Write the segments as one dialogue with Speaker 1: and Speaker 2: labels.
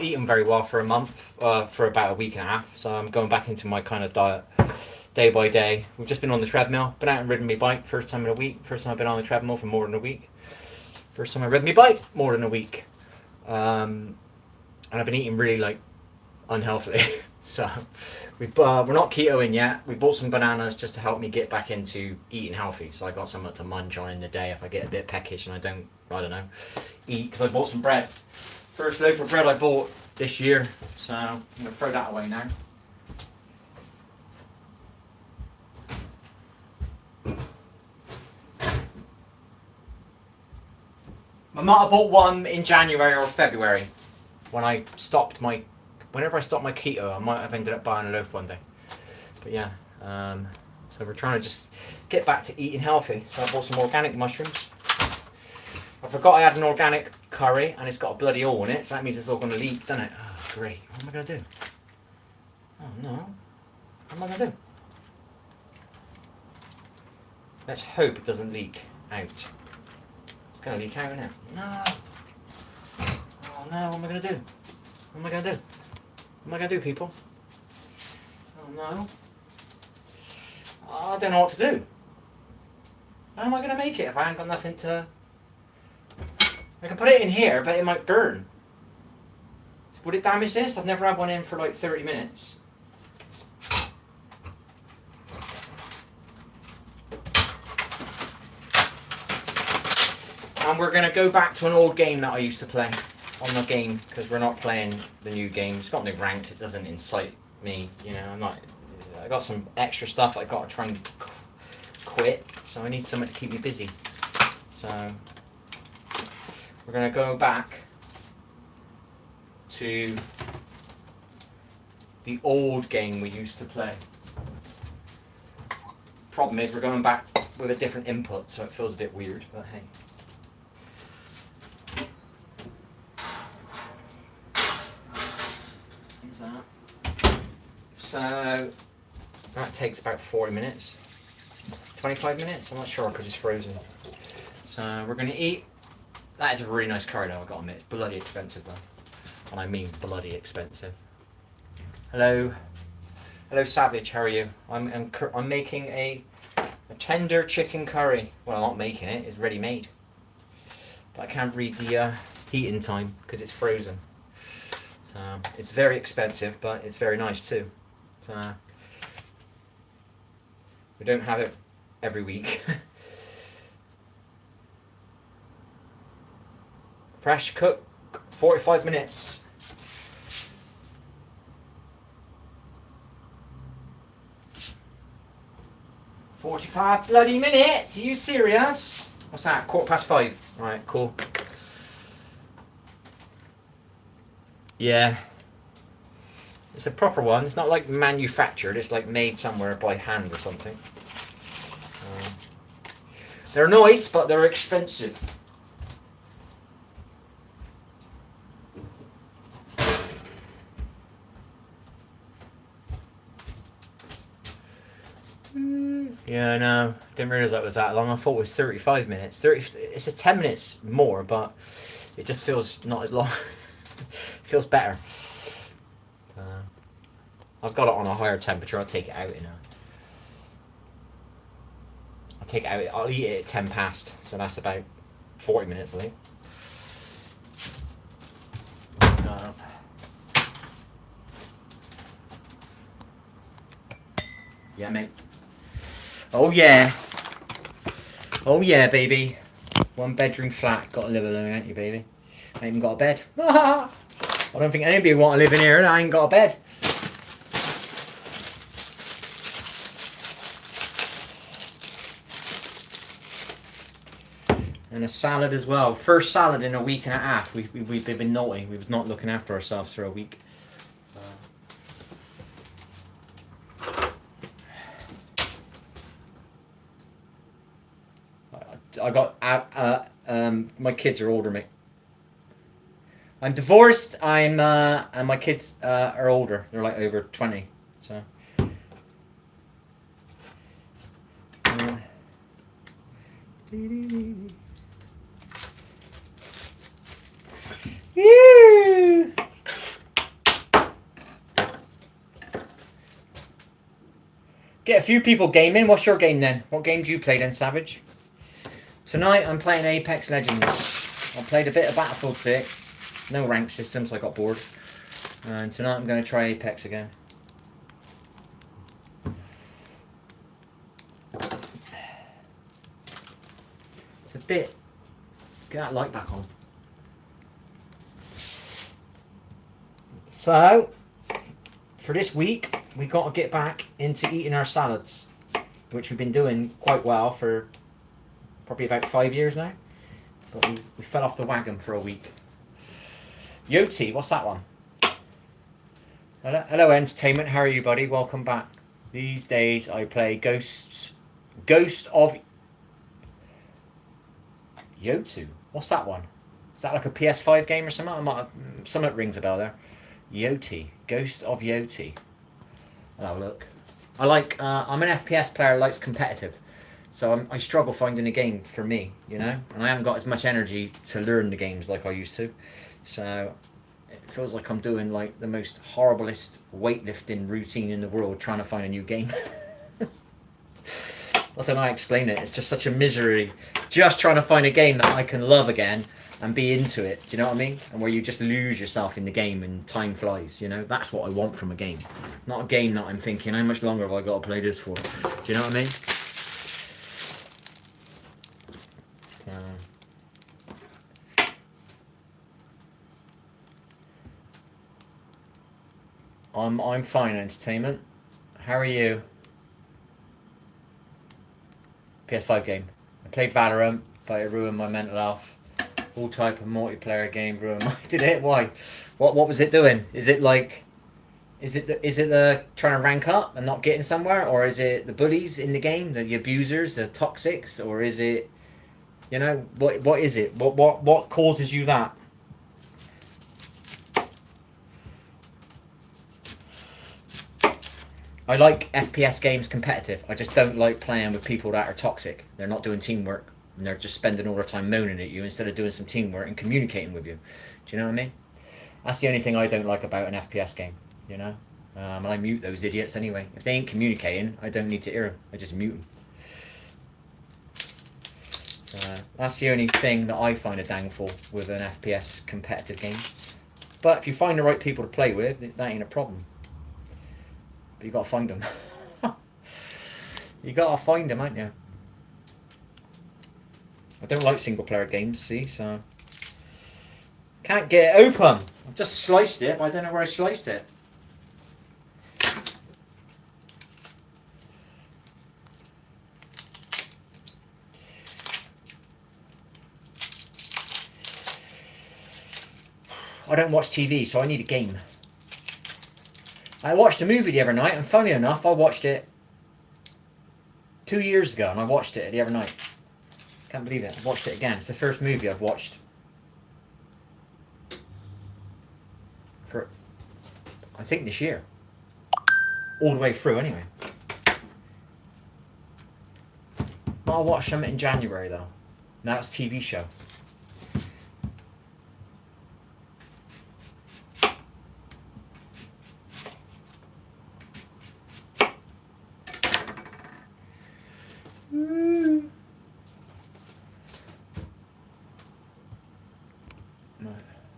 Speaker 1: eaten very well for a month, for about a week and a half. So I'm going back into my kind of diet day by day. We've just been on the treadmill, been out and ridden my bike, first time in a week. First time I've been on the treadmill for more than a week. First time I ridden my bike more than a week. And I've been eating really like unhealthily. So we're not ketoing yet. We bought some bananas just to help me get back into eating healthy. So I got something to munch on in the day if I get a bit peckish and I don't know, eat, because I bought some bread. First loaf of bread I bought this year. So I'm going to throw that away now. I might have bought one in January or February when I stopped my. Whenever I stopped my keto, I might have ended up buying a loaf one day. But yeah, so we're trying to just get back to eating healthy. So I bought some organic mushrooms. I forgot I had an organic curry and it's got a bloody hole in it, so that means it's all going to leak, doesn't it? Oh, great. What am I going to do? Oh no. What am I going to do? Let's hope it doesn't leak out. It's going to leak out, isn't it? No. Oh no, what am I going to do? What am I going to do? What am I going to do, people? Oh no. Oh, I don't know what to do. How am I going to make it if I ain't got nothing to... I can put it in here, but it might burn. Would it damage this? I've never had one in for like 30 minutes. And we're going to go back to an old game that I used to play on the game, because we're not playing the new game. It's got no ranked, it doesn't incite me, you know, I got some extra stuff I've got to try and quit, so I need something to keep me busy. So we're going to go back to the old game we used to play. Problem is we're going back with a different input, so it feels a bit weird, but hey. That. So that takes about 40 minutes, 25 minutes, I'm not sure because it's frozen. So we're going to eat. That is a really nice curry though, I've got to admit. Bloody expensive though. And I mean bloody expensive. Hello. Hello Savage, how are you? I'm making a tender chicken curry. Well, I'm not making it, it's ready made. But I can't read the heating time because it's frozen. So it's very expensive, but it's very nice too. So we don't have it every week. Fresh cook, 45 minutes. "45 bloody minutes? Are you serious?" What's that? 5:15. Right, cool. Yeah. It's a proper one. It's not like manufactured. It's like made somewhere by hand or something. They're nice, but they're expensive. Yeah, no, didn't realise that was that long. I thought it was 35 minutes. It's a 10 minutes more, but it just feels not as long. Feels better. I've got it on a higher temperature. I'll take it out I'll eat it at 10 past, so that's about 40 minutes, I think. Yeah, mate. Oh yeah. Oh yeah, baby. 1-bedroom flat. Got to live alone, ain't you, baby? I ain't even got a bed. I don't think anybody want to live in here and I ain't got a bed. And a salad as well. First salad in a week and a half. We've been naughty. We was not looking after ourselves for a week. I got my kids are older, mate. I'm divorced. And my kids are older. They're like over 20. So. Get a few people gaming. What's your game then? What game do you play then, Savage? Tonight I'm playing Apex Legends. I played a bit of Battlefield 6. No rank system, so I got bored. And tonight I'm going to try Apex again. It's a bit... Get that light back on. So, for this week, we got to get back into eating our salads, which we've been doing quite well for probably about 5 years now. But we fell off the wagon for a week. Yoti, what's that one? Hello, Entertainment. How are you, buddy? Welcome back. These days, I play Ghost of Yotu. What's that one? Is that like a PS5 game or something? Something rings a bell there. Yoti. Ghost of Yoti. I'll have a look. I'm an FPS player who likes competitive. So I struggle finding a game for me, you know? And I haven't got as much energy to learn the games like I used to. So it feels like I'm doing like the most horriblest weightlifting routine in the world trying to find a new game. I don't know how to explain it. It's just such a misery. Just trying to find a game that I can love again and be into it. Do you know what I mean? And where you just lose yourself in the game and time flies, you know? That's what I want from a game. Not a game that I'm thinking, how much longer have I got to play this for? Do you know what I mean? I'm fine, Entertainment. How are you? PS5 game. I played Valorant, but it ruined my mental health. All type of multiplayer game ruined my... Did it? Why? What was it doing? Is it like... Is it the trying to rank up and not getting somewhere? Or is it the bullies in the game? The abusers? The toxics? Or is it... You know, what is it? What causes you that? I like FPS games competitive. I just don't like playing with people that are toxic. They're not doing teamwork. And they're just spending all their time moaning at you instead of doing some teamwork and communicating with you. Do you know what I mean? That's the only thing I don't like about an FPS game, you know? And I mute those idiots anyway. If they ain't communicating, I don't need to hear them. I just mute them. That's the only thing that I find a downfall with an FPS competitive game. But if you find the right people to play with, that ain't a problem. But you gotta find them. You gotta find them, ain't you? I don't like single player games, see, so... Can't get it open! I've just sliced it, but I don't know where I sliced it. I don't watch TV, so I need a game. I watched a movie the other night, and funny enough, I watched it 2 years ago, and I watched it the other night. Can't believe it. I watched it again. It's the first movie I've watched for, I think, this year. All the way through, anyway. But I'll watch something in January, though. Now it's a TV show.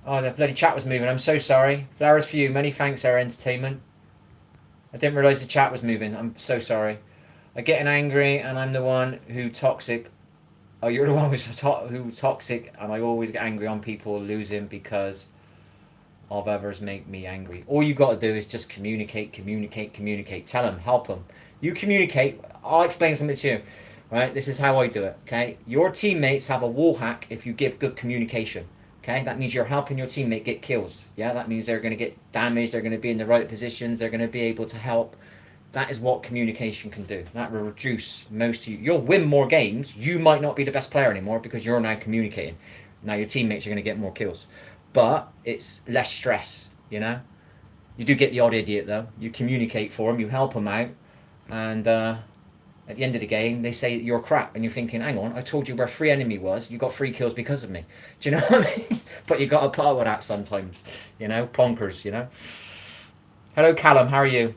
Speaker 1: Oh, the bloody chat was moving. I'm so sorry. Flowers for you. Many thanks, our Entertainment. I didn't realise the chat was moving. I'm so sorry. I get angry and I'm the one who toxic. Oh, you're the one who's toxic, and I always get angry on people losing because of others make me angry. All you got to do is just communicate. Tell them, help them. You communicate. I'll explain something to you. Right? This is how I do it. Okay? Your teammates have a wall hack if you give good communication. Okay, that means you're helping your teammate get kills. Yeah, that means they're going to get damaged. They're going to be in the right positions. They're going to be able to help. That is what communication can do. That will reduce most of you. You'll win more games. You might not be the best player anymore because you're now communicating. Now your teammates are going to get more kills. But it's less stress, you know. You do get the odd idiot, though. You communicate for them. You help them out. And at the end of the game, they say you're crap, and you're thinking, hang on, I told you where free enemy was. You got 3 kills because of me. Do you know what I mean? But you got to put up with that sometimes. You know, plonkers, you know. Hello, Callum. How are you?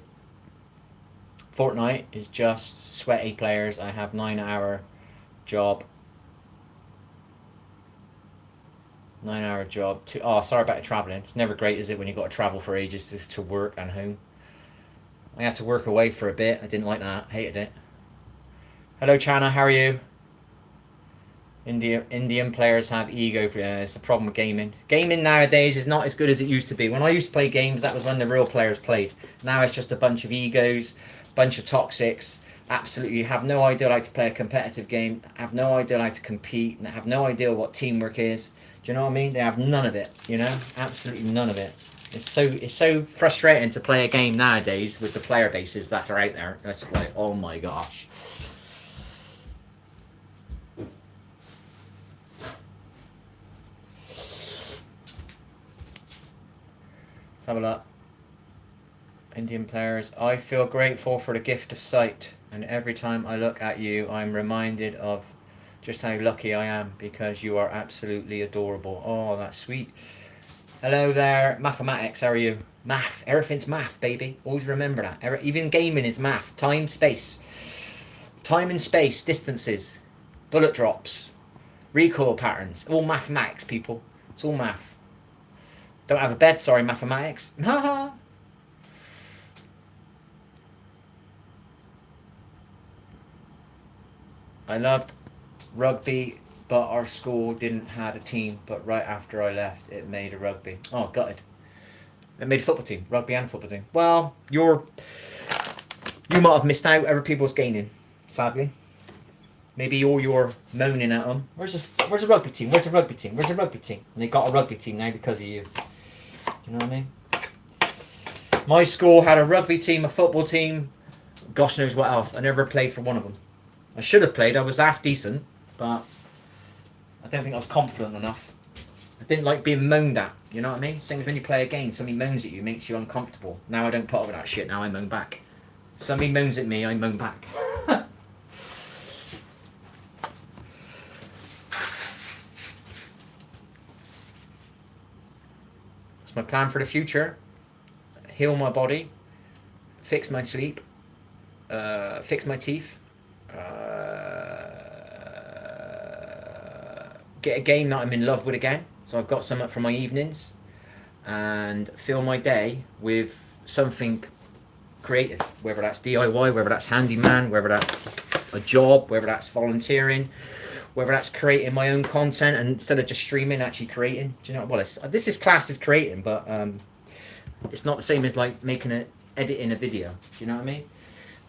Speaker 1: Fortnite is just sweaty players. I have 9-hour job. 9-hour job. Oh, sorry about the travelling. It's never great, is it, when you've got to travel for ages to work and home. I had to work away for a bit. I didn't like that. Hated it. Hello, Chana. How are you? Indian players have ego. It's the problem with gaming. Gaming nowadays is not as good as it used to be. When I used to play games, that was when the real players played. Now it's just a bunch of egos, bunch of toxics. Absolutely have no idea how to play a competitive game. Have no idea how to compete. And have no idea what teamwork is. Do you know what I mean? They have none of it. You know, absolutely none of it. It's so frustrating to play a game nowadays with the player bases that are out there. It's like, oh my gosh. Let's have a look. Indian players. I feel grateful for the gift of sight, and every time I look at you, I'm reminded of just how lucky I am because you are absolutely adorable. Oh, that's sweet. Hello there, mathematics. How are you? Math. Everything's math, baby. Always remember that. Even gaming is math. Time, space. Time and space, distances, bullet drops, recoil patterns. All mathematics, people. It's all math. Don't have a bed, sorry, mathematics. Haha. I loved rugby, but our school didn't have a team. But right after I left, it made a rugby. Oh, gutted. It made a football team, rugby and football team. Well, you might have missed out. Other people's gaining, sadly. Maybe all you're moaning at them. Where's the rugby team? Where's the rugby team? Where's the rugby team? And they got a rugby team now because of you. Do you know what I mean? My school had a rugby team, a football team. Gosh knows what else. I never played for one of them. I should have played. I was half decent, but I don't think I was confident enough. I didn't like being moaned at. You know what I mean? Same as when you play a game, somebody moans at you, makes you uncomfortable. Now I don't put up with that shit. Now I moan back. If somebody moans at me, I moan back. My plan for the future: heal my body, fix my sleep, fix my teeth, get a game that I'm in love with again, so I've got something for my evenings, and fill my day with something creative, whether that's DIY, whether that's handyman, whether that's a job, whether that's volunteering, whether that's creating my own content and instead of just streaming, actually creating. Do you know what? Well, this is classed as creating, but it's not the same as like editing a video. Do you know what I mean?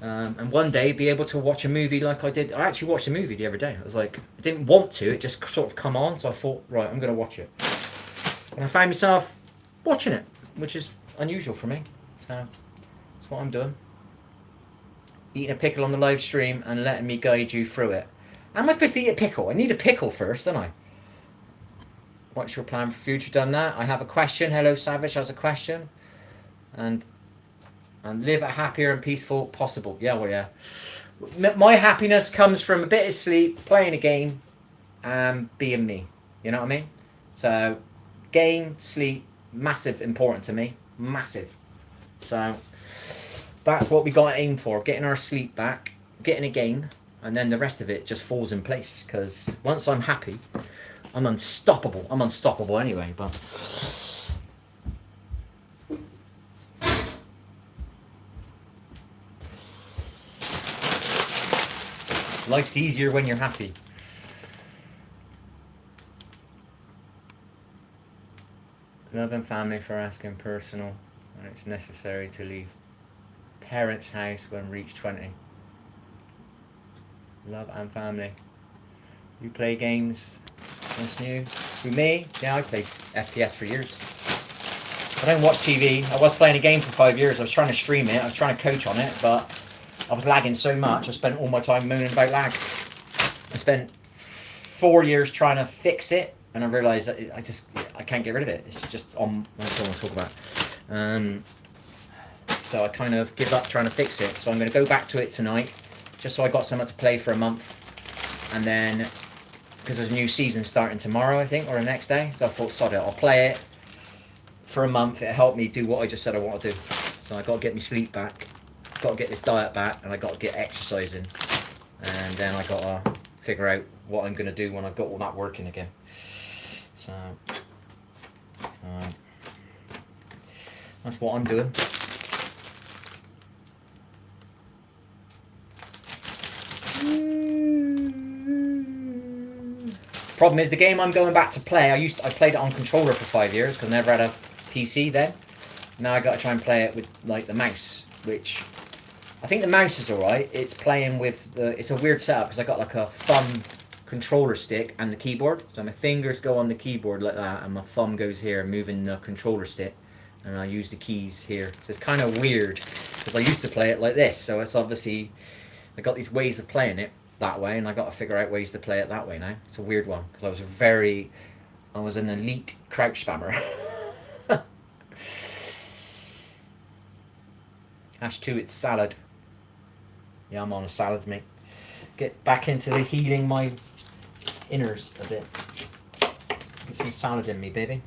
Speaker 1: And one day be able to watch a movie like I did. I actually watched a movie the other day. I was like, I didn't want to, it just sort of come on, so I thought, right, I'm going to watch it. And I found myself watching it, which is unusual for me. So that's what I'm doing. Eating a pickle on the live stream and letting me guide you through it. How am I supposed to eat a pickle? I need a pickle first, don't I? What's your plan for future? Done that. I have a question. Hello, Savage has a question. And live a happier and peaceful possible. Yeah, well, yeah. My happiness comes from a bit of sleep, playing a game, and being me. You know what I mean? So, game, sleep, massive important to me. Massive. So, that's what we got to aim for. Getting our sleep back, getting a game. And then the rest of it just falls in place. Because once I'm happy, I'm unstoppable. I'm unstoppable anyway, but... Life's easier when you're happy. Love and family for asking personal. And it's necessary to leave parents' house when reach 20. Love and family. You play games? What's new? Who, me? Yeah, I played FPS for years. I don't watch TV. I was playing a game for 5 years. I was trying to stream it. I was trying to coach on it, but I was lagging so much. I spent all my time moaning about lag. I spent 4 years trying to fix it, and I realised that I can't get rid of it. It's just on. That's what I want to talk about. So I kind of give up trying to fix it. So I'm going to go back to it tonight. Just so I got something to play for a month, and then because there's a new season starting tomorrow, I think, or the next day, so I thought, sod it, I'll play it for a month. It helped me do what I just said I want to do. So I got to get my sleep back, got got to get this diet back, and I got to get exercising, and then I got to figure out what I'm going to do when I've got all that working again. So that's what I'm doing. Problem is, the game I'm going back to play, I played it on controller for 5 years because I never had a PC then. Now I got to try and play it with like the mouse, which I think the mouse is alright. It's playing with it's a weird setup because I got like a thumb controller stick and the keyboard. So my fingers go on the keyboard like that, and my thumb goes here, moving the controller stick, and I use the keys here. So it's kind of weird because I used to play it like this. So it's obviously I got these ways of playing it that way, and I got to figure out ways to play it that way now. It's a weird one because I was an elite crouch spammer. #2, it's salad. Yeah, I'm on a salad, mate. Get back into the healing my inners a bit. Get some salad in me, baby.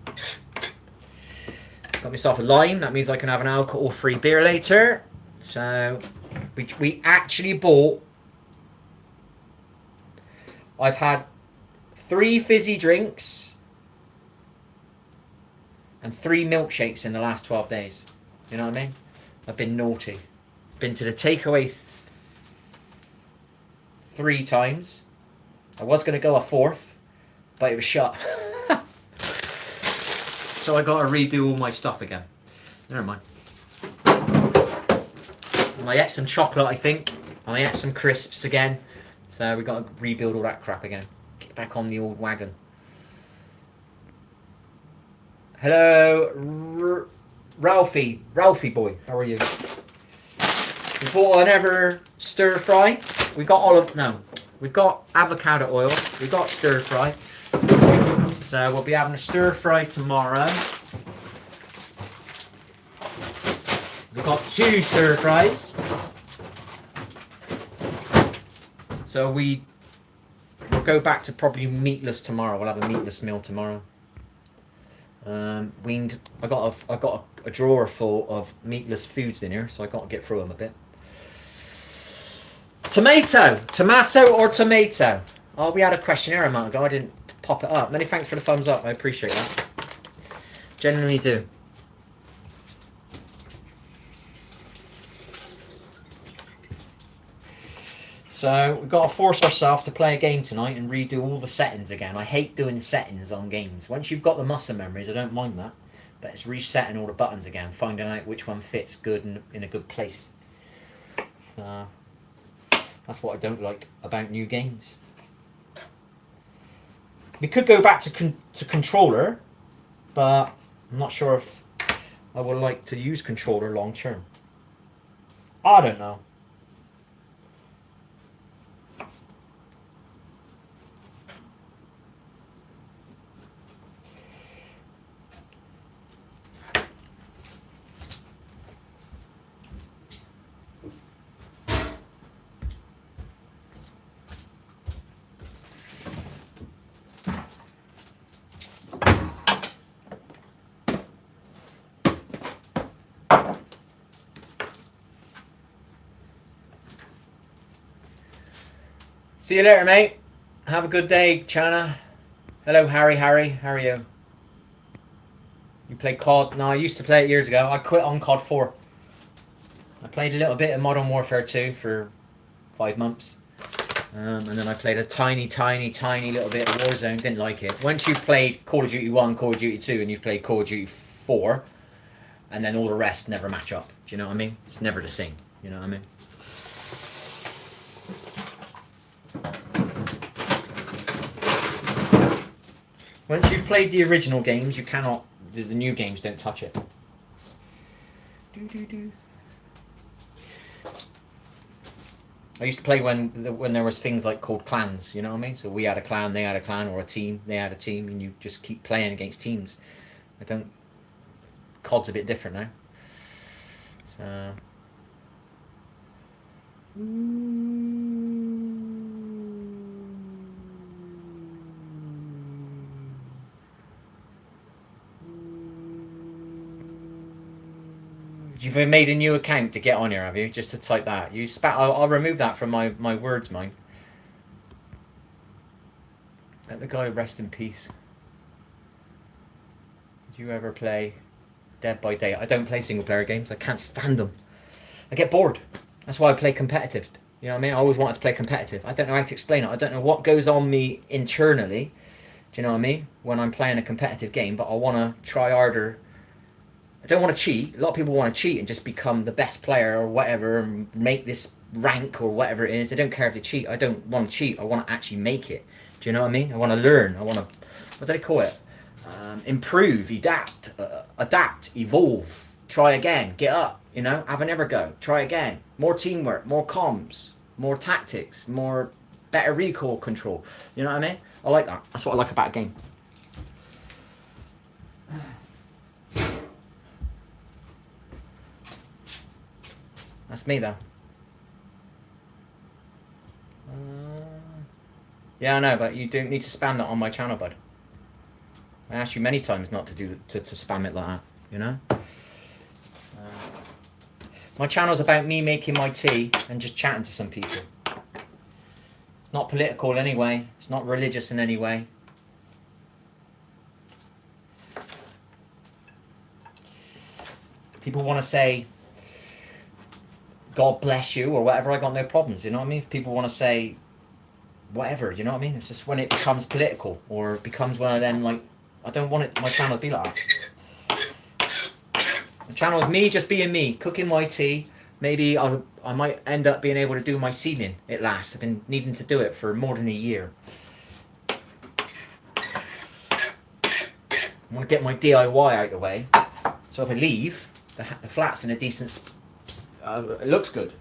Speaker 1: Got myself a lime. That means I can have an alcohol-free beer later. So we actually bought. I've had 3 fizzy drinks and 3 milkshakes in the last 12 days. You know what I mean? I've been naughty. Been to the takeaway 3 times. I was going to go a 4th, but it was shut. So I got to redo all my stuff again. Never mind. And I ate some chocolate, I think. And I ate some crisps again. So we got to rebuild all that crap again. Get back on the old wagon. Hello, Ralphie boy. How are you? We bought another stir fry. We got we've got avocado oil. We've got stir fry. So we'll be having a stir fry tomorrow. We've got 2 stir fries. So we'll go back to probably meatless tomorrow. We'll have a meatless meal tomorrow. I got a drawer full of meatless foods in here, so I got to get through them a bit. Tomato or tomato? Oh, we had a questionnaire a month ago. I didn't pop it up. Many thanks for the thumbs up. I appreciate that. Genuinely do. So we've got to force ourselves to play a game tonight and redo all the settings again. I hate doing settings on games. Once you've got the muscle memories, I don't mind that. But it's resetting all the buttons again, finding out which one fits good and in a good place. That's what I don't like about new games. We could go back to controller, but I'm not sure if I would like to use controller long term. I don't know. See you later, mate. Have a good day, Chana. Hello, Harry. How are you? You play COD? No, I used to play it years ago. I quit on COD 4. I played a little bit of Modern Warfare 2 for 5 months. And then I played a tiny little bit of Warzone. Didn't like it. Once you've played Call of Duty 1, Call of Duty 2, and you've played Call of Duty 4, and then all the rest never match up. Do you know what I mean? It's never the same. You know what I mean? Once you've played the original games, you cannot. The new games don't touch it. I used to play when there was things like called clans. You know what I mean? So we had a clan, they had a clan, or a team, they had a team, and you just keep playing against teams. COD's a bit different now. So. You've made a new account to get on here, have you? Just to type that. You spat. I'll remove that from my words, mine. Let the guy rest in peace. Did you ever play Dead by Daylight? I don't play single player games. I can't stand them. I get bored. That's why I play competitive. You know what I mean? I always wanted to play competitive. I don't know how to explain it. I don't know what goes on me internally. Do you know what I mean? When I'm playing a competitive game, but I want to try harder. I don't want to cheat. A lot of people want to cheat and just become the best player or whatever and make this rank or whatever it is. They don't care if they cheat. I don't want to cheat. I want to actually make it. Do you know what I mean? I want to learn. I want to, what do they call it? Improve, adapt, evolve, try again, get up, you know, have another go, try again. More teamwork, more comms, more tactics, more better recoil control. You know what I mean? I like that. That's what I like about a game. That's me though. Yeah, I know, but you don't need to spam that on my channel, bud. I asked you many times not to spam it like that, you know? My channel's about me making my tea and just chatting to some people. It's not political in any way. It's not religious in any way. People want to say, God bless you or whatever, I got no problems, you know what I mean? If people want to say whatever, you know what I mean? It's just when it becomes political or it becomes when I then like, I don't want my channel to be like that. The channel is me just being me, cooking my tea. Maybe I might end up being able to do my ceiling at last. I've been needing to do it for more than a year. I want to get my DIY out of the way. So if I leave, the flat's in a decent... it looks good.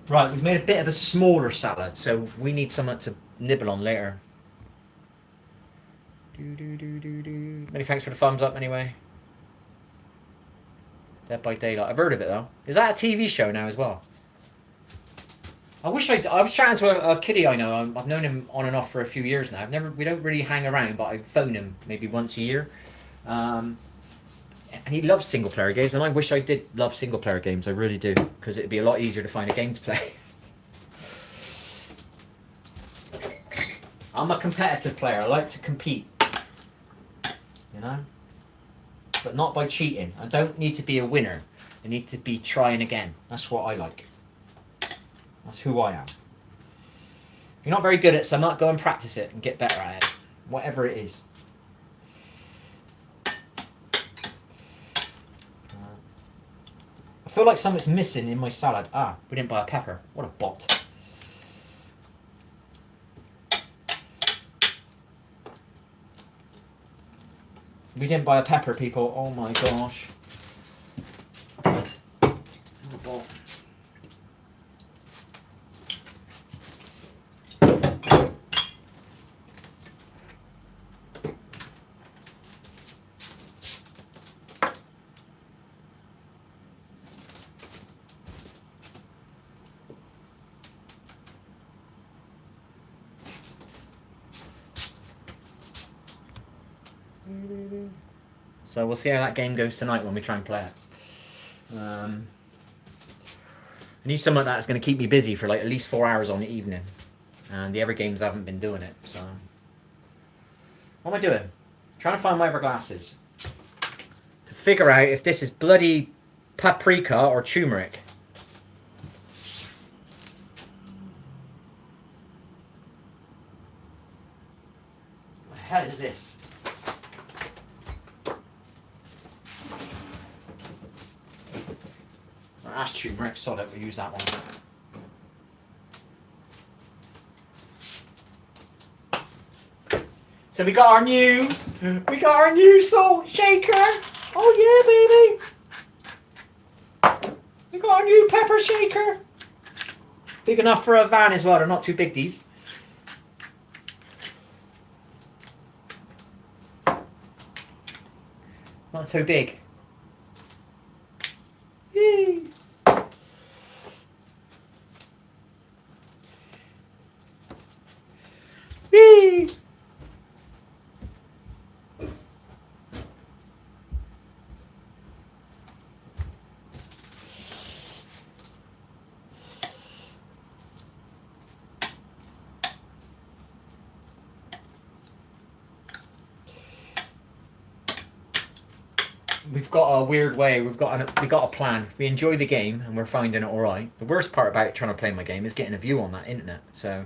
Speaker 1: Right, we've made a bit of a smaller salad, so we need something to nibble on later. Many thanks for the thumbs up anyway. Dead by Daylight. I've heard of it though. Is that a TV show now as well? I was chatting to a kiddie I know. I've known him on and off for a few years now. We don't really hang around, but I phone him maybe once a year. And he loves single player games, and I wish I did love single player games. I really do, because it'd be a lot easier to find a game to play. I'm a competitive player. I like to compete, you know, but not by cheating. I don't need to be a winner. I need to be trying again. That's what I like. That's who I am. If you're not very good at something, go and practice it and get better at it, whatever it is. I feel like something's missing in my salad. Ah, we didn't buy a pepper. What a bot. We didn't buy a pepper, people. Oh my gosh. What a bot. So we'll see how that game goes tonight when we try and play it. I need someone that's going to keep me busy for like at least 4 hours on the evening. And the other games haven't been doing it, so... What am I doing? Trying to find my other glasses. To figure out if this is bloody paprika or turmeric. What the hell is this? That's turmeric, so that we use that one. So we got our new We got our new salt shaker. Oh yeah, baby. We got our new pepper shaker. Big enough for a van as well. They're not too big, these. Not so big. Yay. Yay. We've got a weird way. We got a plan. We enjoy the game and we're finding it all right. The worst part about trying to play my game is getting a view on that internet. So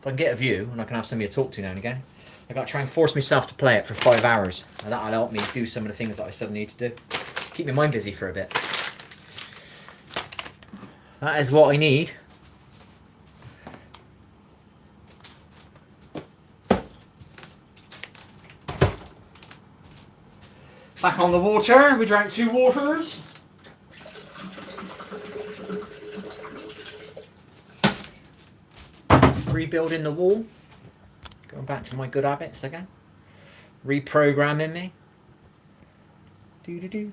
Speaker 1: if I can get a view and I can have somebody to talk to now and again, I got to try and force myself to play it for 5 hours, and that'll help me do some of the things that I suddenly need to do. Keep my mind busy for a bit. That is what I need. Back on the water. We drank 2 waters. Rebuilding the wall. Going back to my good habits again. Reprogramming me. Do.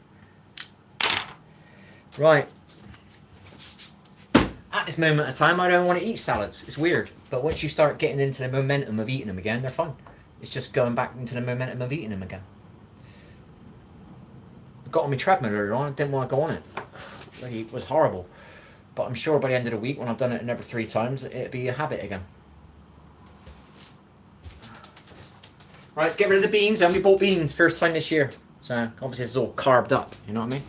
Speaker 1: Right. At this moment of time, I don't want to eat salads. It's weird. But once you start getting into the momentum of eating them again, they're fun. It's just going back into the momentum of eating them again. Got on my treadmill earlier on. I didn't want to go on it. It was horrible. But I'm sure by the end of the week, when I've done it another 3 times, it'll be a habit again. Right, let's get rid of the beans. I only bought beans first time this year. So obviously it's all carved up. You know what I mean?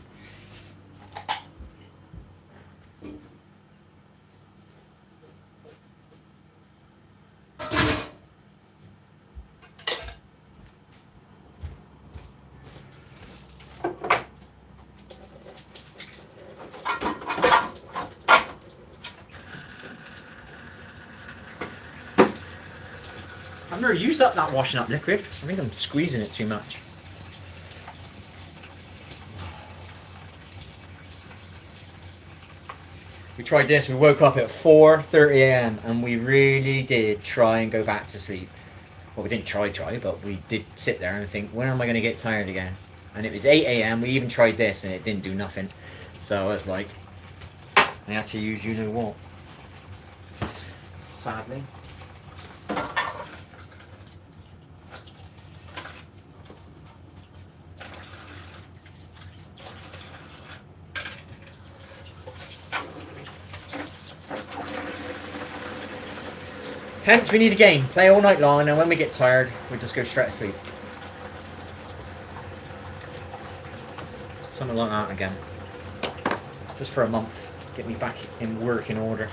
Speaker 1: I've never used up that washing up liquid. I think I'm squeezing it too much. We tried this. We woke up at 4:30 a.m. and we really did try and go back to sleep. Well, we didn't try, but we did sit there and think, when am I going to get tired again? And it was 8 a.m. We even tried this and it didn't do nothing. So I was like, I had to use you know what. Sadly. Hence, we need a game. Play all night long, and then when we get tired, we just go straight to sleep. Something like that again. Just for a month. Get me back in working order.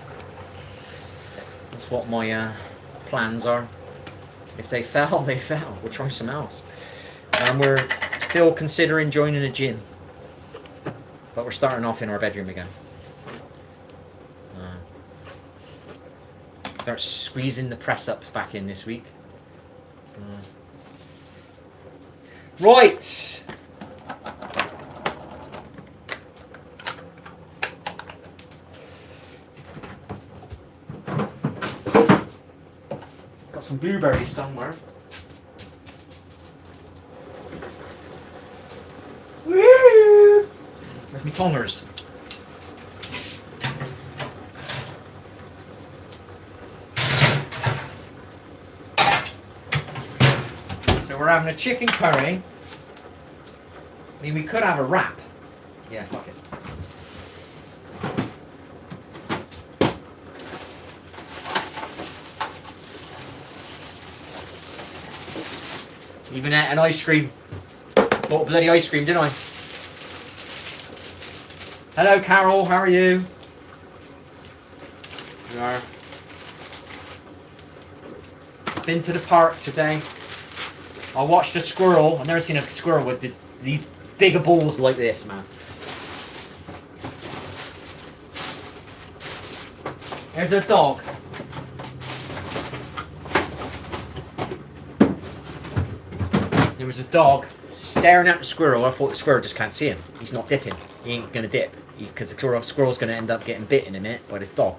Speaker 1: That's what my plans are. If they fail, they fail. We'll try something else. And we're still considering joining a gym. But we're starting off in our bedroom again. Start squeezing the press-ups back in this week. Right! Got some blueberries somewhere. Woo! Where's my tongers? We're having a chicken curry. I mean, we could have a wrap. Yeah, fuck it. Even an ice cream. Bought a bloody ice cream, didn't I? Hello, Carol. How are you? We are. Been to the park today. I watched a squirrel. I've never seen a squirrel with these bigger balls like this, man. There's a dog. there was a dog staring at the squirrel. I thought the squirrel just can't see him. He's not dipping. He ain't going to dip. Because the squirrel's going to end up getting bitten in it by this dog.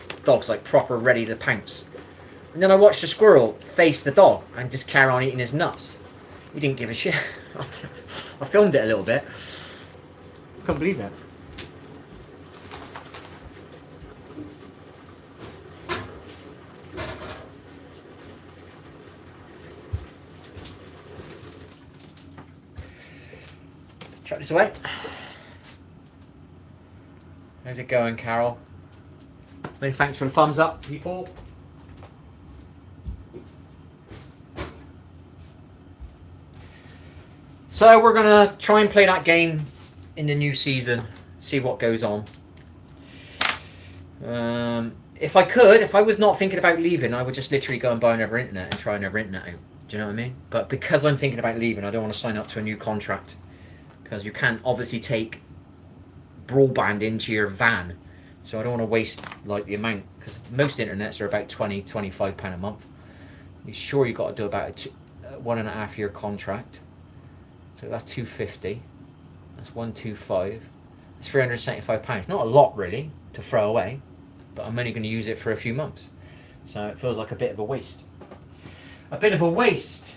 Speaker 1: The dog's like proper ready to pounce. And then I watched the squirrel face the dog and just carry on eating his nuts. He didn't give a shit. I filmed it a little bit. I can't believe it. Chuck this away. How's it going, Carol? Many thanks for the thumbs up, people. So we're gonna try and play that game in the new season. See what goes on. If I was not thinking about leaving, I would just literally go and buy another internet and try another internet out. Do you know what I mean? But because I'm thinking about leaving, I don't want to sign up to a new contract. Because you can't obviously take broadband into your van, so I don't want to waste like the amount, because most internets are about £20-25 a month. You're sure you've got to do about a 1.5 year contract, so that's £250, that's £125, that's £375. Not a lot really to throw away, but I'm only going to use it for a few months, so it feels like a bit of a waste. A bit of a waste.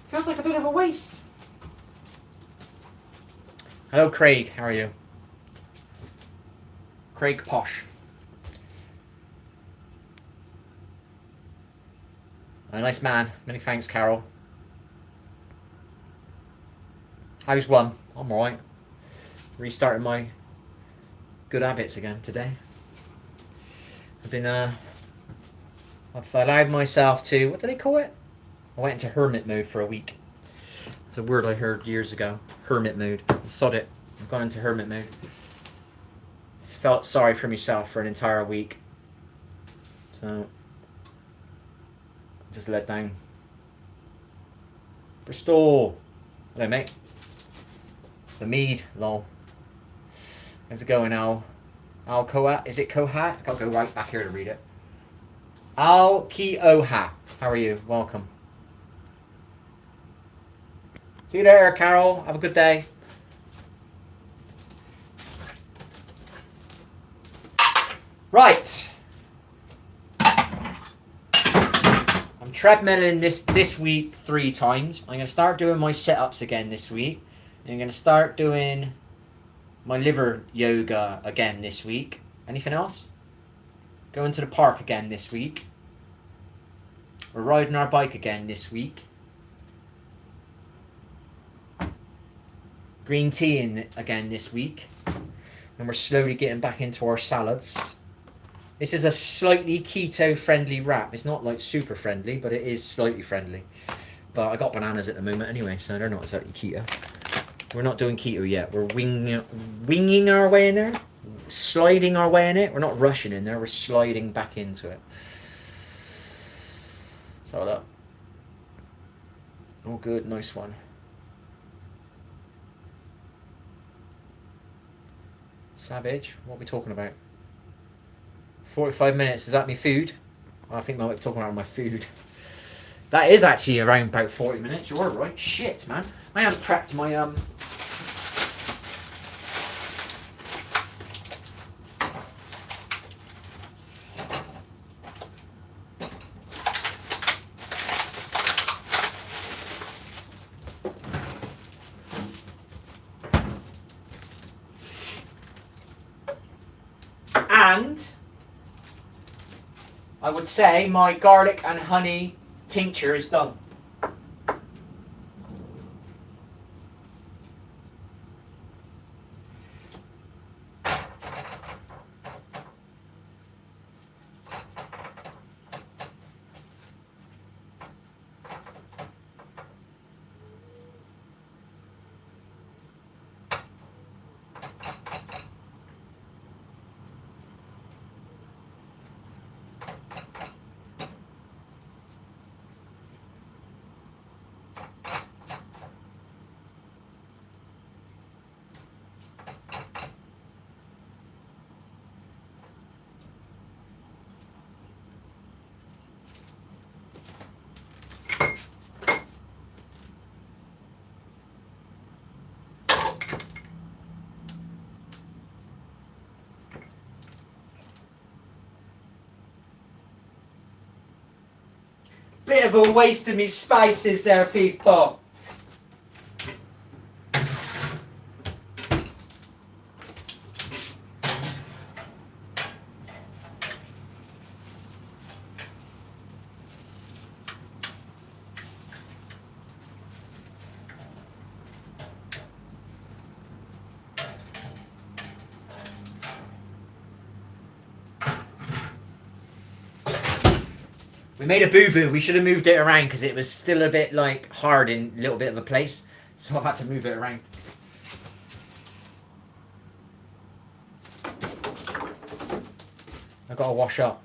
Speaker 1: Feels like a bit of a waste. Hello, Craig. How are you? Craig Posh. A nice man. Many thanks, Carol. How's one? I'm alright. Restarting my good habits again today. I've allowed myself to, what do they call it? I went into hermit mode for a week. It's a word I heard years ago. Hermit mode. Sod it. I've gone into hermit mode. Felt sorry for myself for an entire week. So, just let down. Bristol. Hello, mate. The mead, lol. How's it going, Al? Al-Koha? Is it Koha? I'll go right back here to read it. Al-Ki-Oha. How are you? Welcome. See you there, Carol. Have a good day. Right. I'm treadmilling this week 3 times. I'm going to start doing my sit-ups again this week. And I'm going to start doing my liver yoga again this week. Anything else? Going to the park again this week. We're riding our bike again this week. Green tea in again this week. And we're slowly getting back into our salads. This is a slightly keto friendly wrap. It's not like super friendly, but it is slightly friendly. But I got bananas at the moment anyway, so they're not exactly keto. We're not doing keto yet. We're winging our way in there. Sliding our way in it. We're not rushing in there. We're sliding back into it. So that. Oh good, nice one. Savage, what are we talking about? 45 minutes, is that me food? I think I might be talking about my food. That is actually around about 40 minutes, you're right. Shit, man. I haven't prepped my, and I would say my garlic and honey tincture is done. Bit of a waste of me spices there, people. We made a boo-boo. We should have moved it around because it was still a bit like hard in a little bit of a place. So I've had to move it around. I've got to wash up.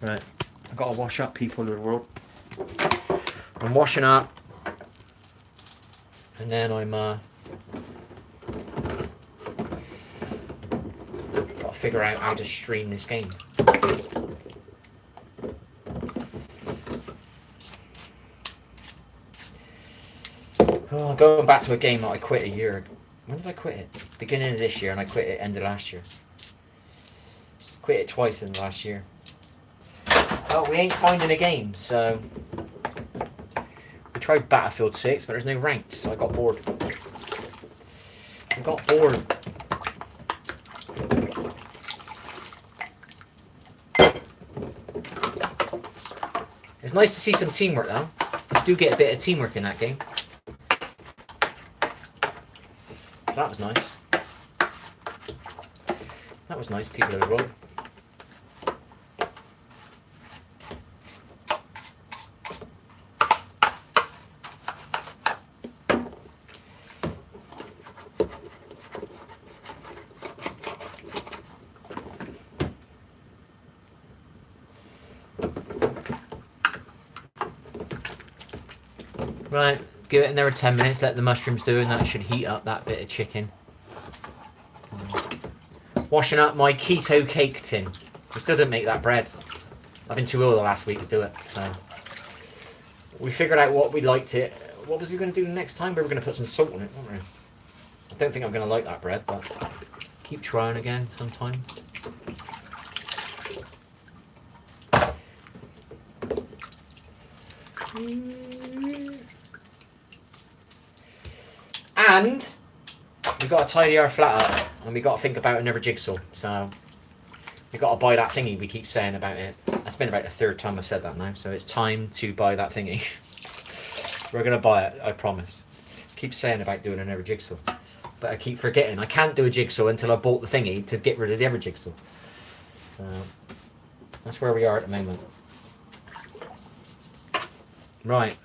Speaker 1: Right. I've got to wash up, people of the world. I'm washing up. And then I'm got to figure out how to stream this game. Oh, going back to a game that I quit a year ago. When did I quit it? Beginning of this year, and I quit it end of last year. Quit it twice in the last year. Oh, we ain't finding a game, so we tried Battlefield 6, but there's no ranked, so I got bored. I got bored. It's nice to see some teamwork though. You do get a bit of teamwork in that game. So that was nice. That was nice, people of the world. Right, give it another 10 minutes, let the mushrooms do, and that should heat up that bit of chicken. Washing up my keto cake tin. We still didn't make that bread. I've been too ill the last week to do it, so we figured out what we liked it. What was we going to do next time? We were going to put some salt on it, weren't we? I don't think I'm going to like that bread, but keep trying again sometime. And we've got to tidy our flat up, and we've got to think about another jigsaw. So we've got to buy that thingy we keep saying about it. That's been about the third time I've said that now, so it's time to buy that thingy. We're going to buy it, I promise. Keep saying about doing another jigsaw, but I keep forgetting. I can't do a jigsaw until I bought the thingy to get rid of the other jigsaw. So that's where we are at the moment. Right.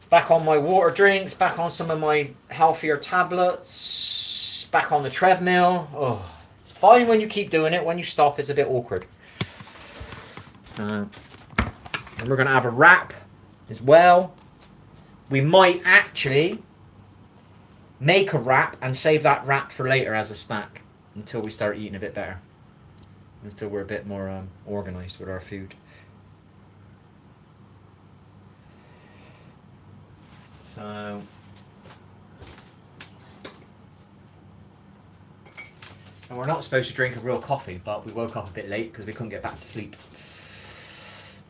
Speaker 1: Back on my water drinks, back on some of my healthier tablets, back on the treadmill. Oh, it's fine when you keep doing it. When you stop, it's a bit awkward. And we're going to have a wrap as well. We might actually make a wrap and save that wrap for later as a snack until we start eating a bit better. Until we're a bit more organised with our food. So, and we're not supposed to drink a real coffee, but we woke up a bit late because we couldn't get back to sleep.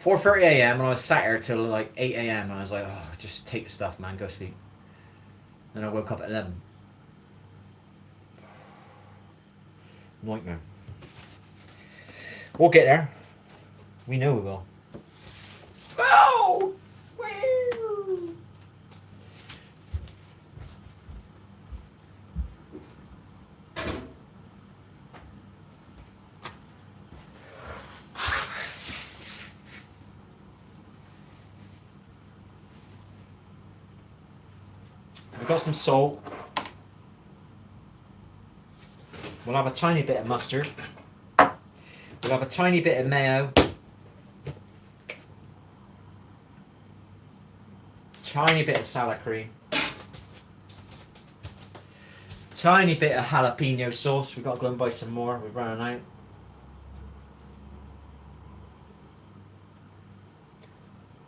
Speaker 1: 4:30 a.m. and I was sat here till like 8 a.m. and I was like, oh, just take the stuff, man, go sleep. Then I woke up at 11. Nightmare. We'll get there. We know we will. Oh! Woo! We've got some salt. We'll have a tiny bit of mustard. We'll have a tiny bit of mayo. Tiny bit of salad cream. Tiny bit of jalapeno sauce. We've got to go and buy some more. We've run out.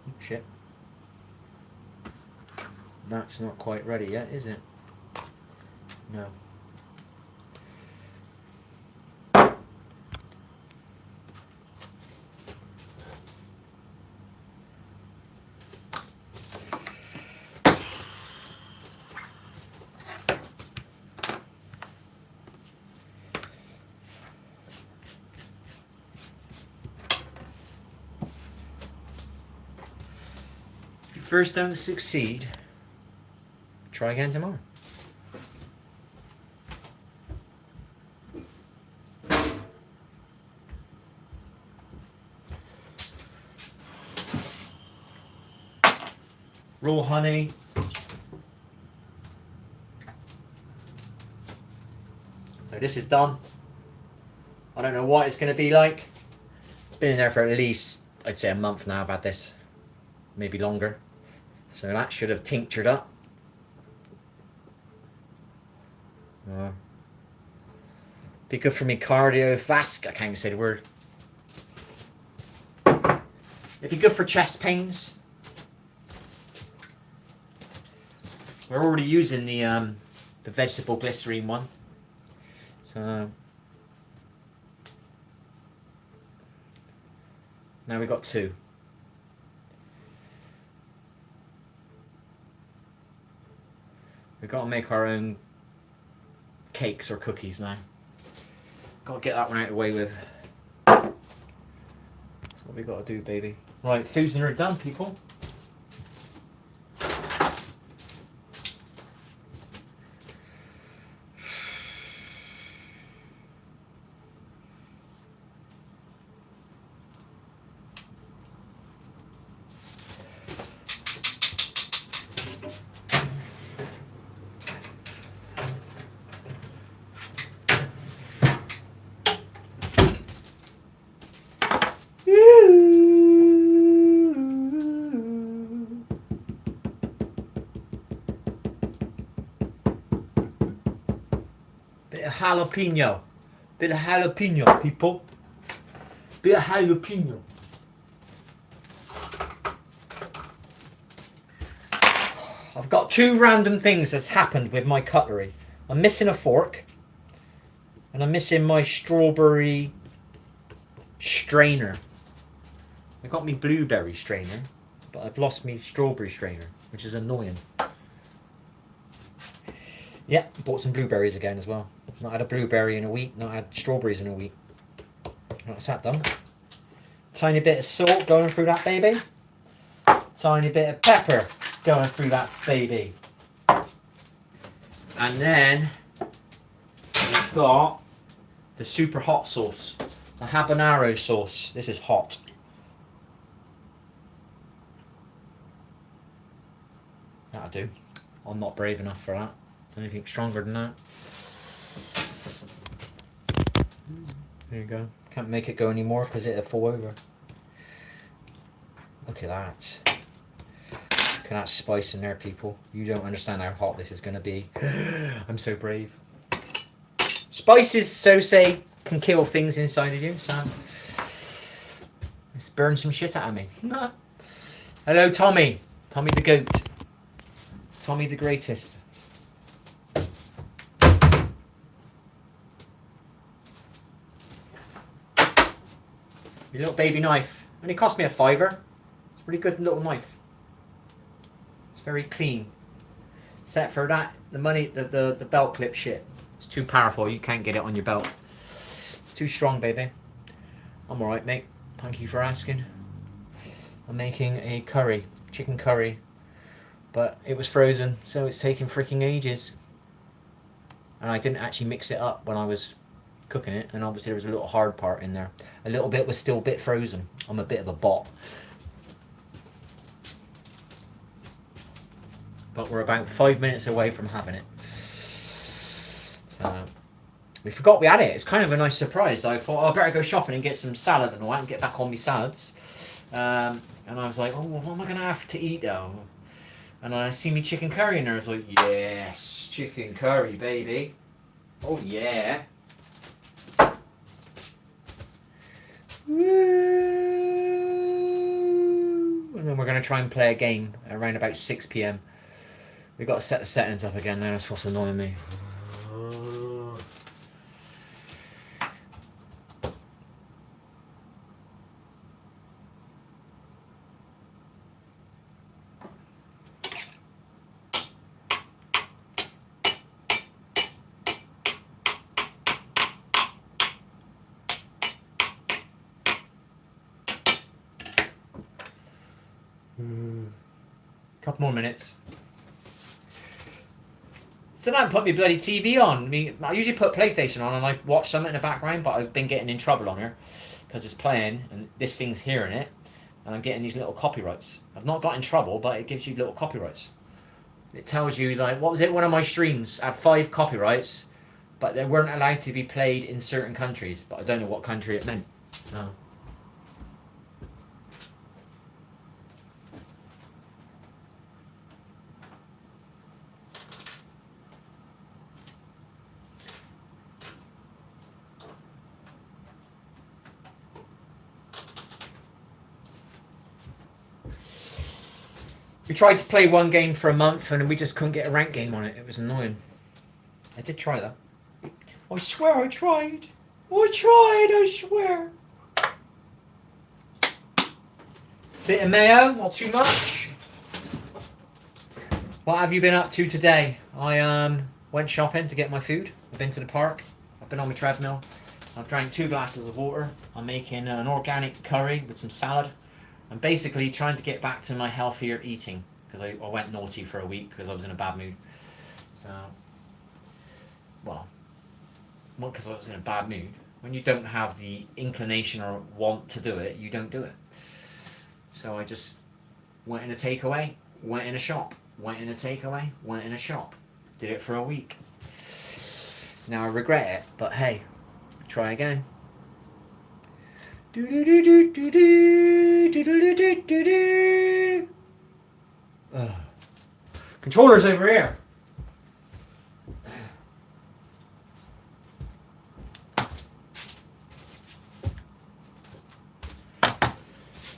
Speaker 1: Oh, shit. That's not quite ready yet, is it? No. first don't succeed, try again tomorrow. Raw honey. So this is done. I don't know what it's going to be like. It's been in there for at least, I'd say, a month now. I've had this, maybe longer. So that should have tinctured up. Be good for me cardio, fast. I can't even say the word. It'd be good for chest pains. We're already using the vegetable glycerine one. So now we've got 2. We've got to make our own cakes or cookies now. Got to get that one out of the way with. That's what we got to do, baby. Right, food's nearly done, people. Jalapeno. Bit of jalapeno, people. Bit of jalapeno. I've got 2 random things that's happened with my cutlery. I'm missing a fork. And I'm missing my strawberry strainer. I got me blueberry strainer, but I've lost me strawberry strainer, which is annoying. Yeah, bought some blueberries again as well. Not had a blueberry in a week, not had strawberries in a week. That's that done. Tiny bit of salt going through that baby. Tiny bit of pepper going through that baby. And then we've got the super hot sauce. The habanero sauce. This is hot. That'll do. I'm not brave enough for that. Anything stronger than that. There you go. Can't make it go anymore because it'll fall over. Look at that. Look at that spice in there, people. You don't understand how hot this is going to be. I'm so brave. Spices, so say, can kill things inside of you, so let's burn some shit out of me. Hello, Tommy. Tommy the goat. Tommy the greatest. Your little baby knife. Only cost me a £5. It's a pretty good little knife. It's very clean. Except for that, the money, the belt clip shit. It's too powerful. You can't get it on your belt. It's too strong, baby. I'm alright, mate. Thank you for asking. I'm making a curry. Chicken curry. But it was frozen, so it's taking freaking ages. And I didn't actually mix it up when I was cooking it, and obviously there was a little hard part in there. A little bit was still a bit frozen. I'm a bit of a bot. But we're about 5 minutes away from having it. So we forgot we had it. It's kind of a nice surprise. I thought, oh, I better go shopping and get some salad and all that and get back on my salads. And I was like, oh, what am I going to have to eat though? And I see me chicken curry in there. I was like, yes, chicken curry, baby. Oh, yeah. Woo. And then we're going to try and play a game around about 6 p.m. We've got to set the settings up again now. That's what's annoying me. Couple more minutes. Still haven't put my bloody TV on. I mean, I usually put PlayStation on and I watch something in the background, but I've been getting in trouble on here because it's playing and this thing's hearing it, and I'm getting these little copyrights. I've not got in trouble, but it gives you little copyrights. It tells you, like, what was it? One of my streams had 5 copyrights, but they weren't allowed to be played in certain countries. But I don't know what country it meant. No. We tried to play one game for a month and we just couldn't get a ranked game on it. It was annoying. I did try that. I swear I tried. I swear. Bit of mayo, not too much. What have you been up to today? I went shopping to get my food. I've been to the park. I've been on my treadmill. I've drank 2 glasses of water. I'm making an organic curry with some salad. I'm basically trying to get back to my healthier eating because I went naughty for a week because I was in a bad mood. So, well, not because I was in a bad mood. When you don't have the inclination or want to do it, you don't do it. So I just went in a takeaway, went in a shop, went in a takeaway, went in a shop. Did it for a week. Now I regret it, but hey, try again. Controller's over here.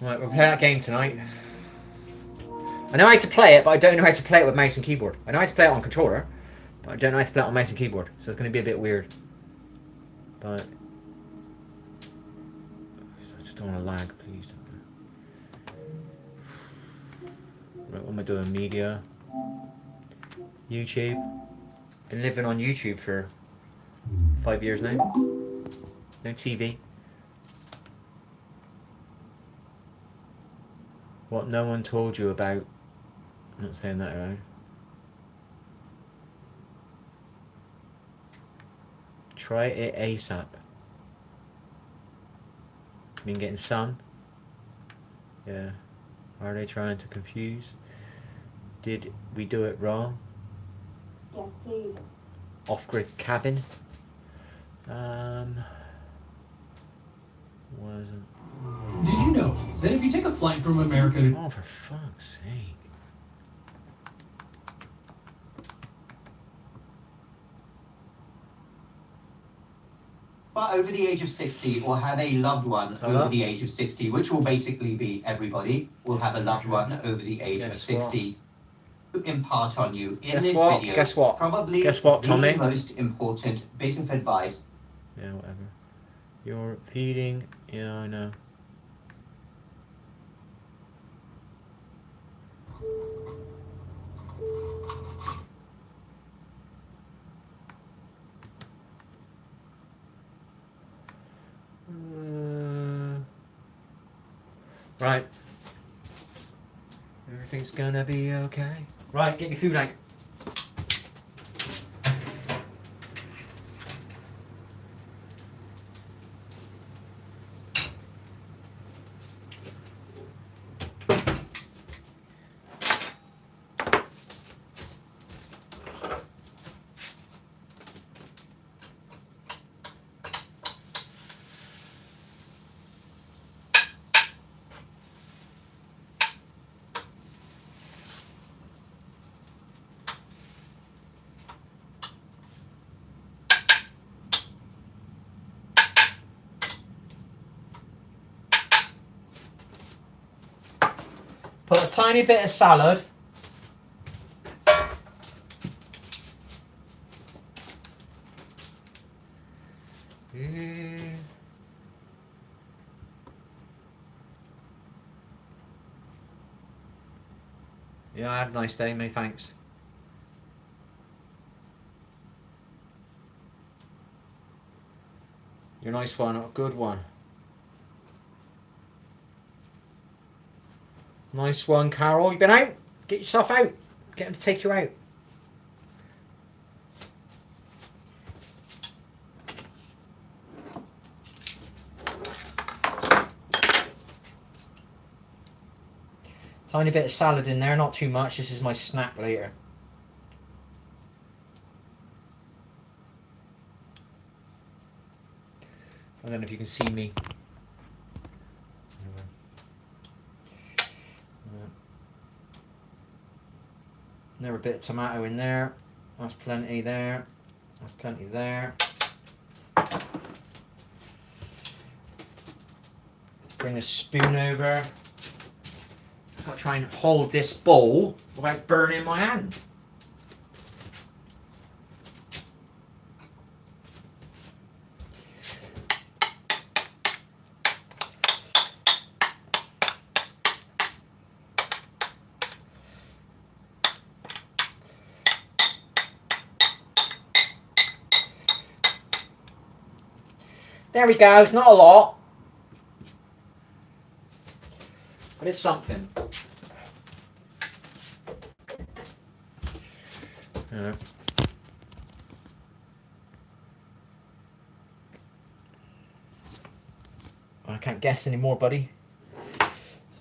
Speaker 1: Right, we'll play that game tonight. I know how to play it, but I don't know how to play it with mouse and keyboard. I know how to play it on controller, but I don't know how to play it on mouse and keyboard. So it's going to be a bit weird. But I just don't want to lag, please. Right, what am I doing? Media. YouTube. Been living on YouTube for 5 years now. No TV. What no one told you about. I'm not saying that around. Try it ASAP. Been getting sun. Yeah. Are they trying to confuse? Did we do it wrong?
Speaker 2: Yes, please.
Speaker 1: Off-grid cabin. Wasn't.
Speaker 3: Did you know that if you take a flight from America to...
Speaker 1: Oh, for fuck's sake.
Speaker 4: But over the age of 60 or have a loved one over the age of 60, which will basically be everybody, will have a loved one over the age of 60 to impart on you in this video.
Speaker 1: Guess what?
Speaker 4: Probably
Speaker 1: Guess what, Tommy?
Speaker 4: the most important bit of advice.
Speaker 1: Yeah, whatever. You're feeding. Yeah, I know. Right. Everything's gonna be okay. Right, get your food out. Put a tiny bit of salad. Yeah, I had a nice day, mate, thanks. You're a nice one, a good one. Nice one, Carol. You been out? Get yourself out. Get him to take you out. Tiny bit of salad in there, not too much. This is my snack later. I don't know if you can see me. Another bit of tomato in there. That's plenty there. That's plenty there. Let's bring a spoon over. I've got to try and hold this bowl without burning my hand. There we go, it's not a lot, but it's something. I can't guess anymore, buddy.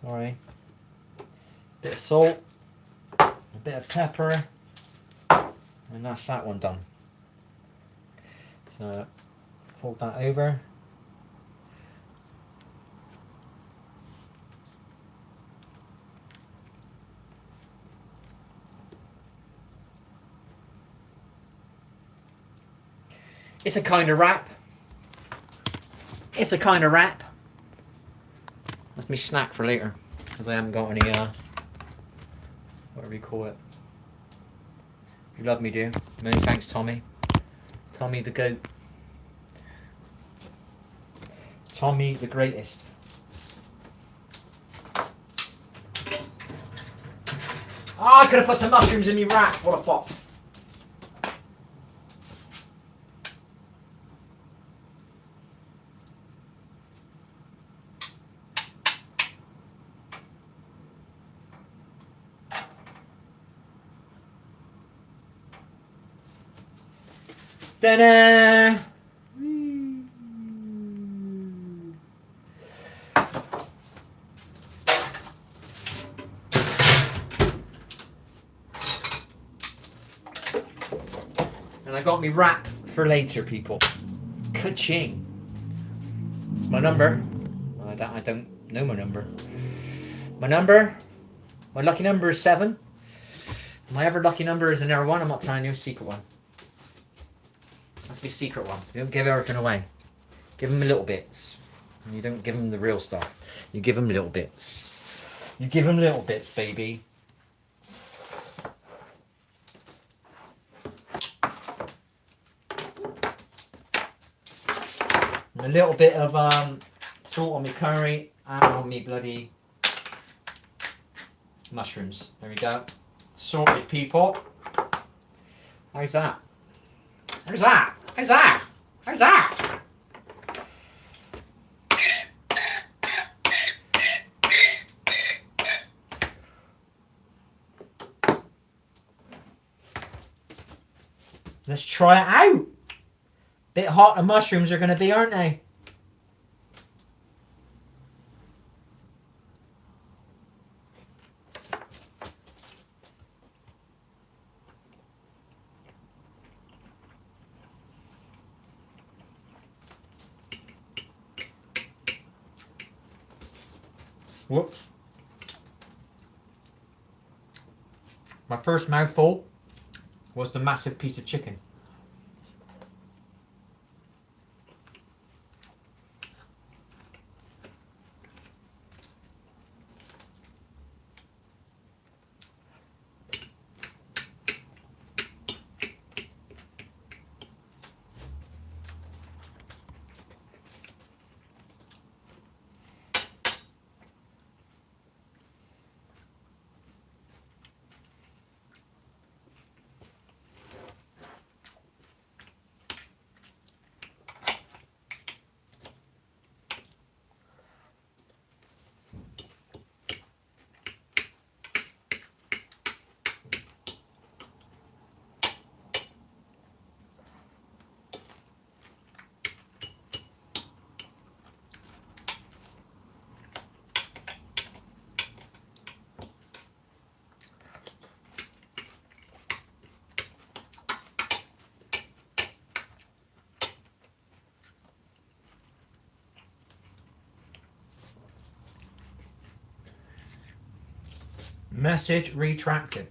Speaker 1: Sorry. Bit of salt, a bit of pepper, and that's that one done. So fold that over. It's a kind of wrap. It's a kind of wrap. That's me snack for later, because I haven't got any, whatever you call it. You love me, dear. Many thanks, Tommy. Tommy the goat. Tommy the greatest. Oh, I could have put some mushrooms in me wrap. What a pot. Ta-da! And I got me wrap for later, people. Ka-ching. It's my number. I don't know my number. My lucky number is 7. My ever lucky number is another one. I'm not telling you, a secret one. That's my secret one. You don't give everything away. Give them little bits. You don't give them the real stuff. You give them little bits. You give them little bits, baby. And a little bit of salt on my curry and on me bloody mushrooms. There we go. Sorted, people. How's that? How's that? How's that? How's that? Let's try it out. Bit hot the mushrooms are going to be, aren't they? Whoops. My first mouthful was the massive piece of chicken. Message retracted.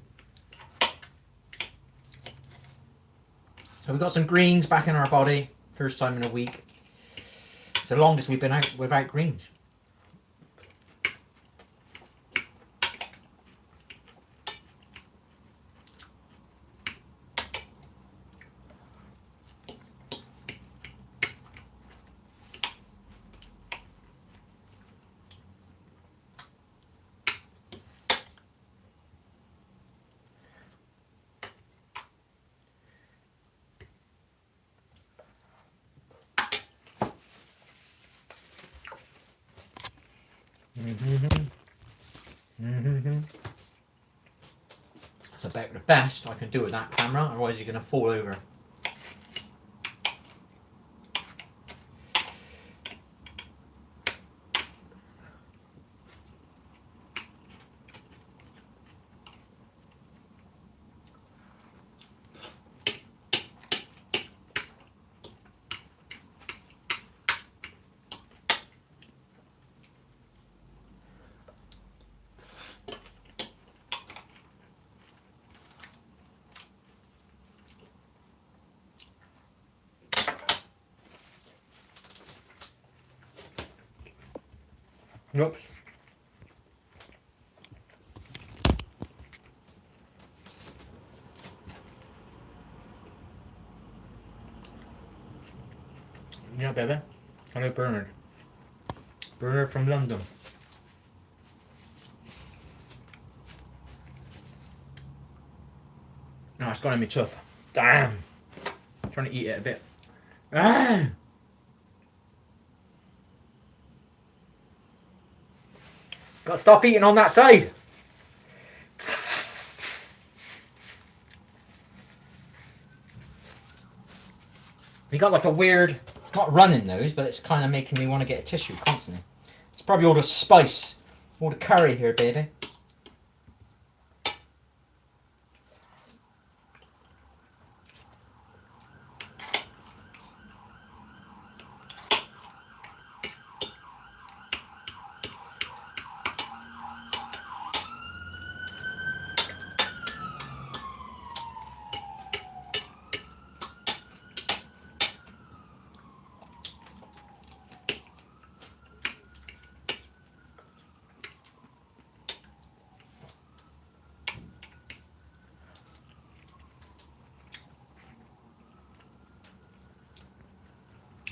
Speaker 1: So we've got some greens back in our body. First time in a week. It's the longest we've been out without greens. It's about the best I can do with that camera, otherwise you're going to fall over. Oops. Yeah, baby. Hello, Bernard. Bernard from London. No, it's gonna be tough. Damn. I'm trying to eat it a bit. Ah! Gotta stop eating on that side. You got like a weird, it's not running those, but it's kind of making me want to get a tissue constantly. It's probably all the spice, all the curry here, baby.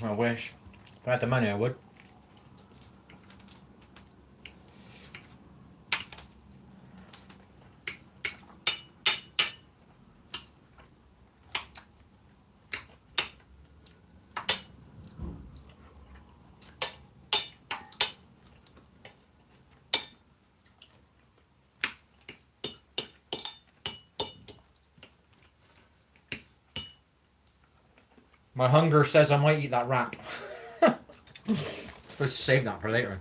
Speaker 1: I wish. If I had the money, I would. My hunger says I might eat that wrap. Supposed to save that for later.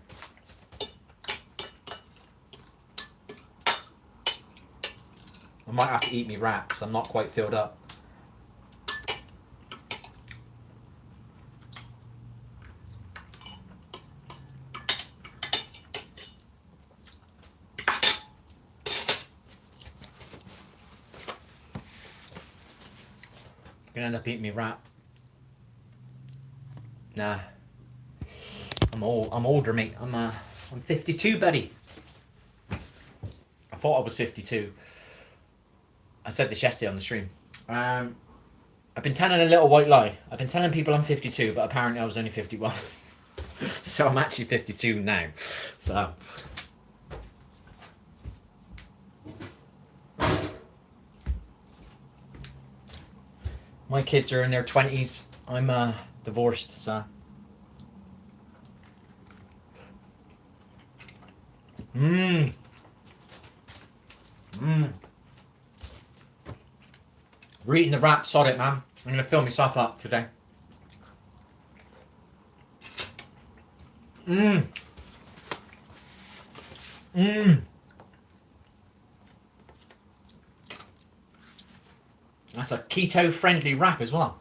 Speaker 1: I might have to eat me wraps. I'm not quite filled up. Gonna end up eating me wrap. Nah. I'm older, mate. I'm 52, buddy. I thought I was 52. I said this yesterday on the stream. I've been telling a little white lie. I've been telling people I'm 52, but apparently I was only 51. So I'm actually 52 now. So. My kids are in their 20s. I'm divorced, so. Mmm. Mmm. We're eating the wrap, sod it, man. I'm gonna fill myself up today. Mmm. Mmm. That's a keto-friendly wrap as well.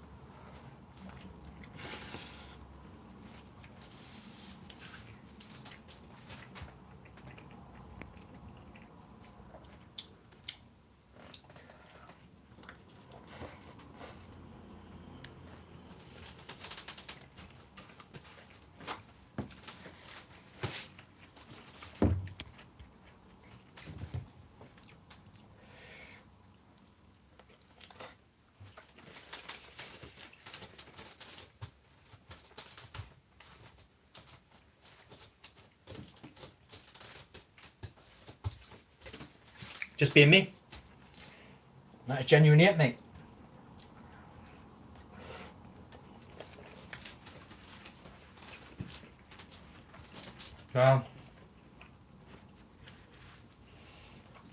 Speaker 1: Just being me. That is genuinely it, mate. So,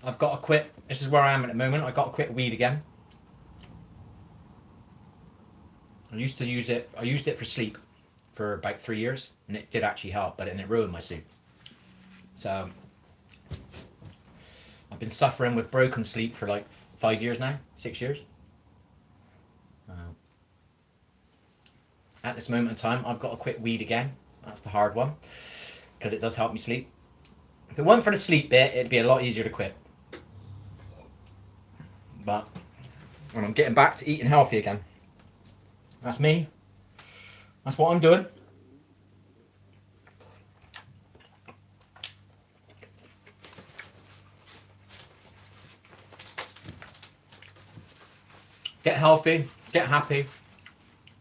Speaker 1: I've got to quit. This is where I am at the moment. I've got to quit weed again. I used to use it. I used it for sleep for about 3 years, and it did actually help, but it ruined my sleep. So I've been suffering with broken sleep for like 5 years now, 6 years. At this moment in time, I've got to quit weed again. That's the hard one, because it does help me sleep. If it weren't for the sleep bit, it'd be a lot easier to quit. But when I'm getting back to eating healthy again, that's me. That's what I'm doing. Get healthy, get happy,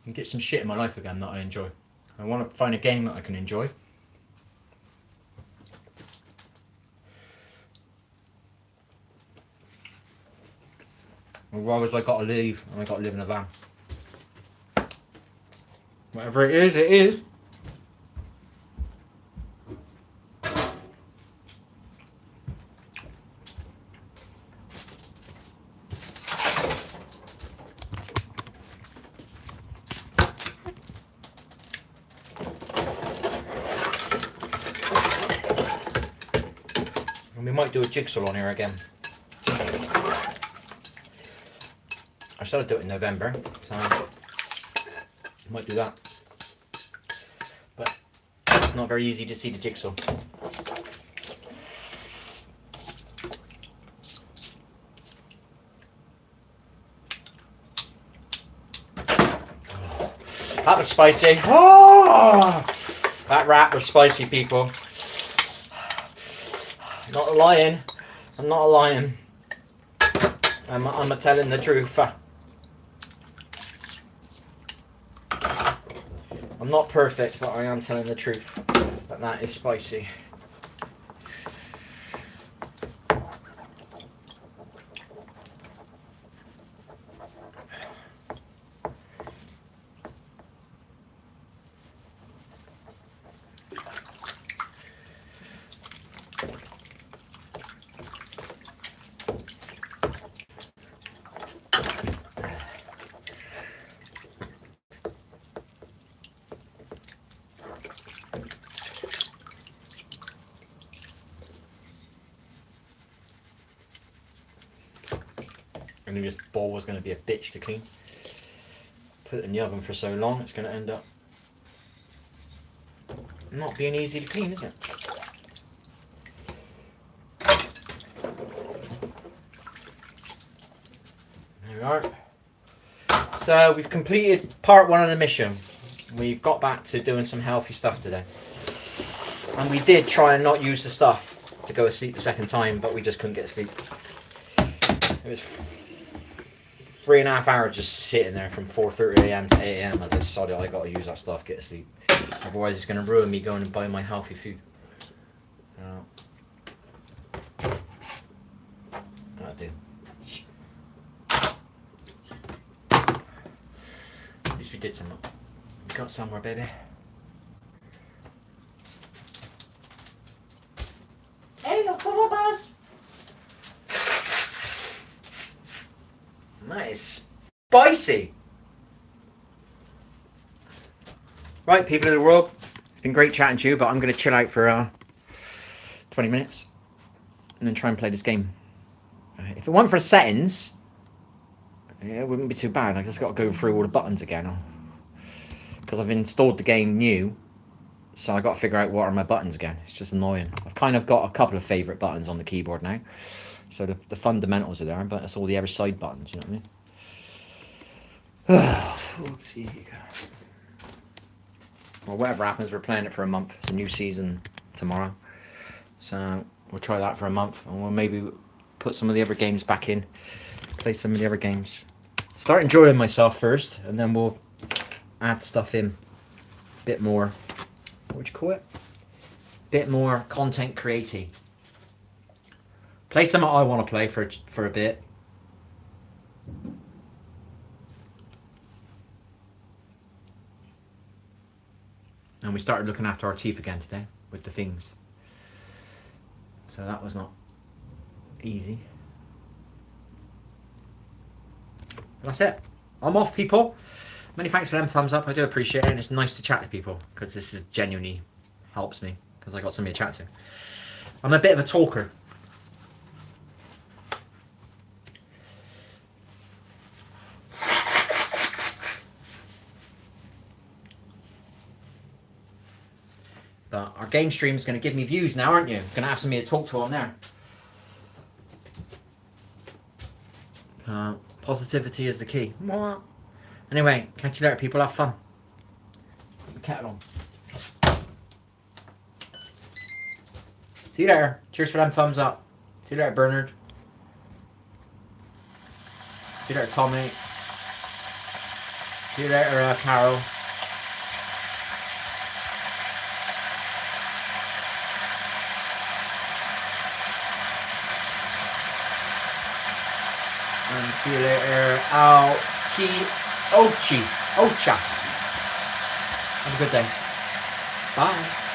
Speaker 1: and get some shit in my life again that I enjoy. I want to find a game that I can enjoy. Otherwise I got to leave, and I got to live in a van. Whatever it is, it is. And we might do a jigsaw on here again. I said I'd do it in November, so I might do that. But it's not very easy to see the jigsaw. That was spicy. Oh, that wrap was spicy, people. Not lying. I'm not lying. I'm a telling the truth. I'm not perfect, but I am telling the truth. But that is spicy. I knew this bowl was going to be a bitch to clean. Put it in the oven for so long, it's going to end up not being easy to clean, is it? There we are. So we've completed part 1 of the mission. We've got back to doing some healthy stuff today. And we did try and not use the stuff to go to sleep the second time, but we just couldn't get to sleep. It was 3.5 hours just sitting there from 4:30 a.m. to 8 a.m. as I decided I got to use that stuff to get to sleep. Otherwise it's going to ruin me going and buying my healthy food. That'll do. At least we did some. We got somewhere, baby. Hey, look for robbers! That is spicy. Right, people of the world, it's been great chatting to you, but I'm going to chill out for 20 minutes and then try and play this game. If it weren't for the settings, yeah, it wouldn't be too bad. I just got to go through all the buttons again because I've installed the game new, so I got to figure out what are my buttons again. It's just annoying. I've kind of got a couple of favourite buttons on the keyboard now. So the fundamentals are there, but it's all the other side buttons, you know what I mean? Well, whatever happens, we're playing it for a month. It's a new season tomorrow. So we'll try that for a month, and we'll maybe put some of the other games back in. Play some of the other games. Start enjoying myself first, and then we'll add stuff in. Bit more, what would you call it? Bit more content creating. Play something I want to play for a bit. And we started looking after our teeth again today with the things. So that was not easy. That's it. I'm off, people. Many thanks for them thumbs up. I do appreciate it. And it's nice to chat to people because this is genuinely helps me because I got somebody to chat to. I'm a bit of a talker. But our game stream is going to give me views now, aren't you? Going to have somebody to talk to on there. Positivity is the key. Anyway, catch you later, people. Have fun. Put the kettle on. See you later. Cheers for them thumbs up. See you later, Bernard. See you later, Tommy. See you later, Carol. And see you later, Ocha. Have a good day. Bye.